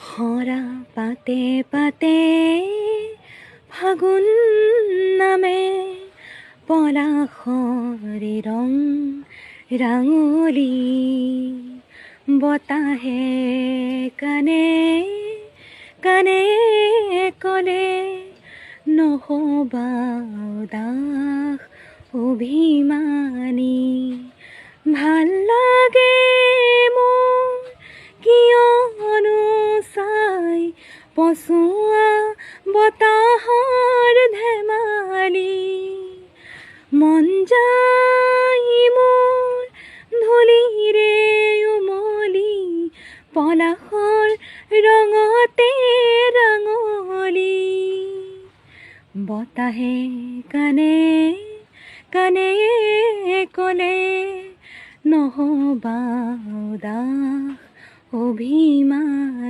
হৰা পাতে পাতে ফাগুন নামে পলাশৰে ৰং ৰাঙলী বতাহে কানে কানে কলে নহবা উদাস অভিমানী ভাল লাগে মোৰ কিয়নো চাই পচোৱা বতাহৰ ধেমালি মন যায় মোৰ ধূলিৰে উমলি পলাশৰ ৰঙতে ৰাঙলী বতাহে কানে কানে কলে নহবা উদাস অভিমান